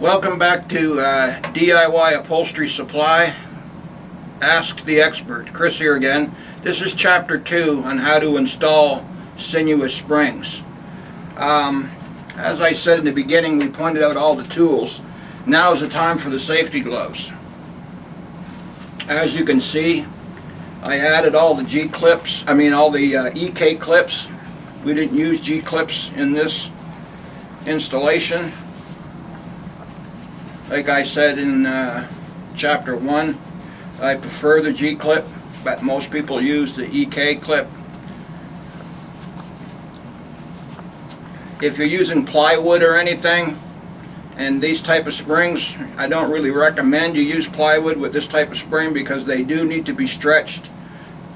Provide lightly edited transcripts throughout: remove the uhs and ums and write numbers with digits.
Welcome back to DIY Upholstery Supply. Ask the Expert. Chris here again. This is Chapter 2 on how to install Sinuous Springs. As I said in the beginning, we pointed out all the tools. Now is the time for the safety gloves. As you can see, I added all the G-clips, all the EK clips. We didn't use G-clips in this installation. Like I said in Chapter 1, I prefer the G-clip, but most people use the EK clip. If you're using plywood or anything, and these type of springs, I don't really recommend you use plywood with this type of spring because they do need to be stretched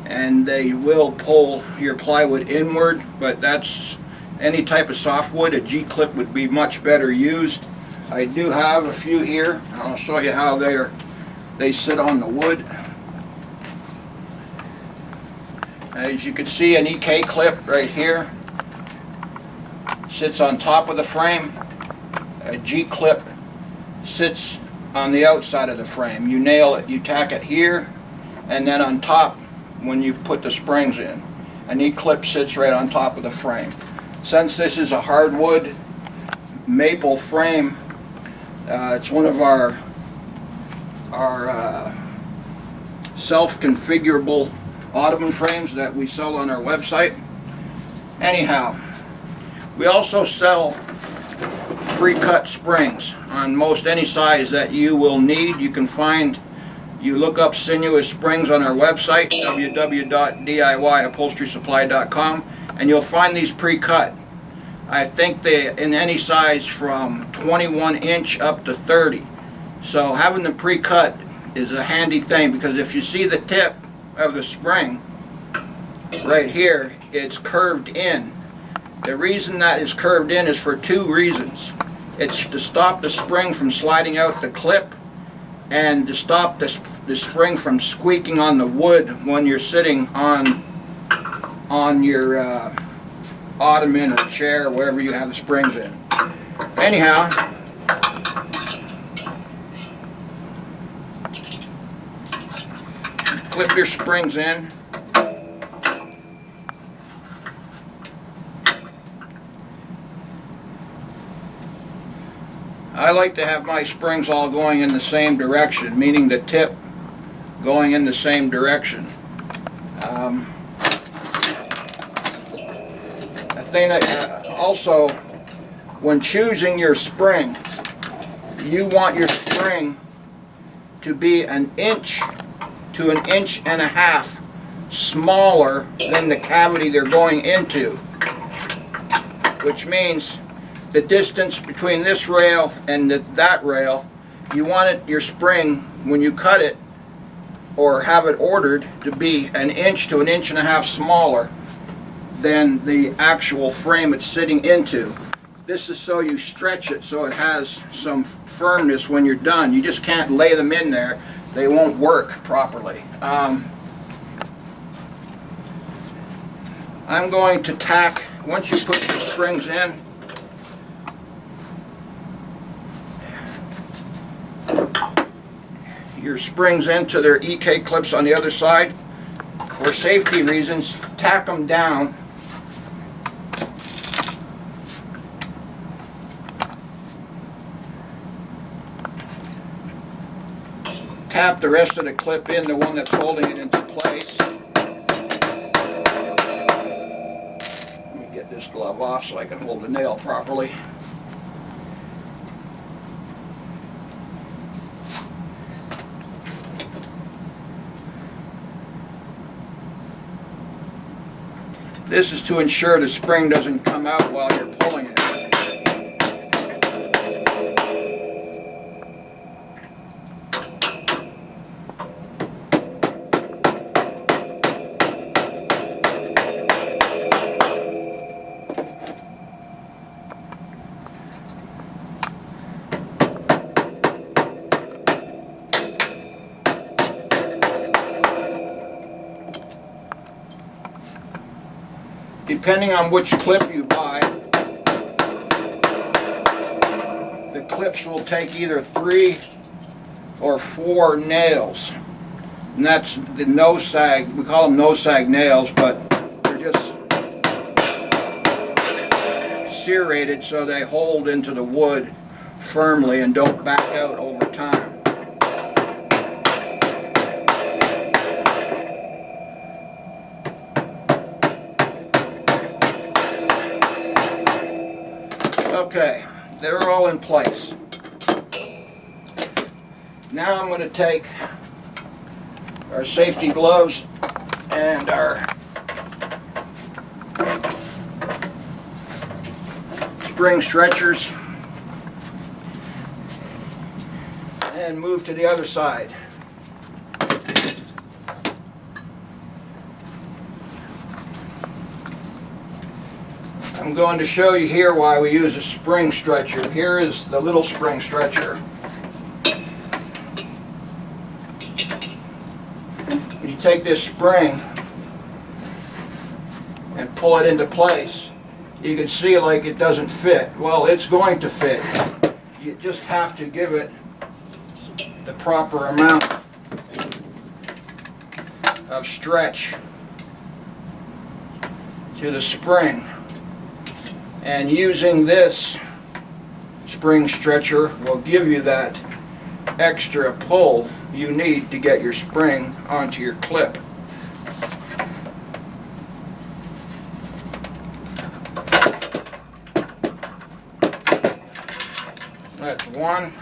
and they will pull your plywood inward, but that's any type of softwood. A G-clip would be much better used. I do have a few here. I'll show you how they sit on the wood. As you can see, an EK clip right here sits on top of the frame. A G-clip sits on the outside of the frame. You nail it, you tack it here, and then on top when you put the springs in. An E-clip sits right on top of the frame. Since this is a hardwood maple frame, it's one of our self-configurable ottoman frames that we sell on our website. Anyhow, we also sell pre-cut springs on most any size that you will need. You look up Sinuous Springs on our website, www.diyupholsterysupply.com, and you'll find these pre-cut. I think they in any size from 21 inch up to 30. So having them pre-cut is a handy thing, because if you see the tip of the spring right here, it's curved in. The reason that is curved in is for two reasons. It's to stop the spring from sliding out the clip, and to stop the spring from squeaking on the wood when you're sitting on your ottoman or chair, wherever you have the springs in. Anyhow, clip your springs in. I like to have my springs all going in the same direction, meaning the tip going in the same direction. A thing that also, when choosing your spring, you want your spring to be 1 inch to 1.5 inches smaller than the cavity they're going into, which means the distance between this rail and that rail, you want your spring, when you cut it or have it ordered, to be 1 inch to 1.5 inches smaller than the actual frame it's sitting into. This is so you stretch it so it has some firmness when you're done. You just can't lay them in there. They won't work properly. I'm going to tack, once you put the springs in, your springs into their EK clips on the other side. For safety reasons, tack them down. Tap the rest of the clip in, the one that's holding it into place. Let me get this glove off so I can hold the nail properly. This is to ensure the spring doesn't come out while you're pulling it. Depending on which clip you buy, the clips will take either 3 or 4 nails, and that's the no sag. We call them no sag nails, but they're just serrated so they hold into the wood firmly and don't back out over time. Okay, they're all in place. Now I'm going to take our safety gloves and our spring stretchers and move to the other side. I'm going to show you here why we use a spring stretcher. Here is the little spring stretcher. You take this spring and pull it into place. You can see like it doesn't fit. Well, it's going to fit. You just have to give it the proper amount of stretch to the spring. And using this spring stretcher will give you that extra pull you need to get your spring onto your clip. That's one.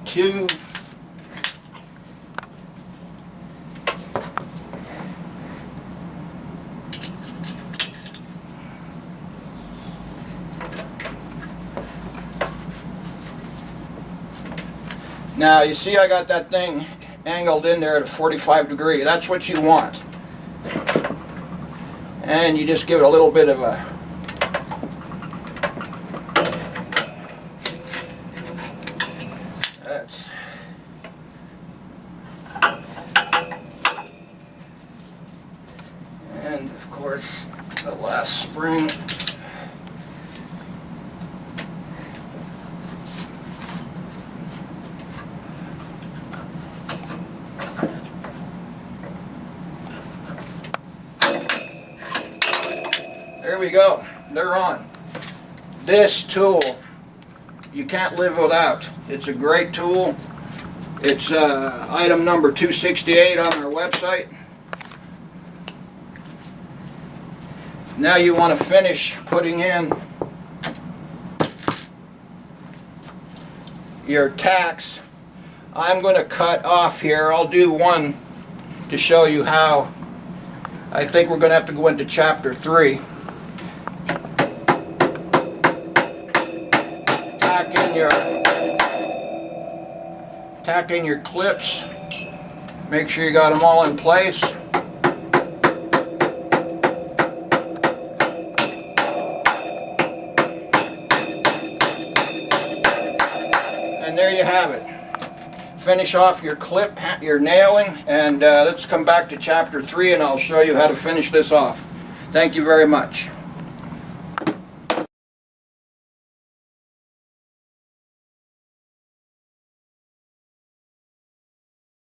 Two. Now you see I got that thing angled in there at a 45 degree. That's what you want. And you just give it a little bit of a and of course the last spring. There we go. They're on. This tool you can't live without. It's a great tool. It's item number 268 on our website. Now you want to finish putting in your tacks. I'm going to cut off here. I'll do one to show you how. I think we're going to have to go into chapter 3. Tack in your clips. Make sure you got them all in place. And there you have it. Finish off your clip, your nailing, and let's come back to chapter 3 and I'll show you how to finish this off. Thank you very much.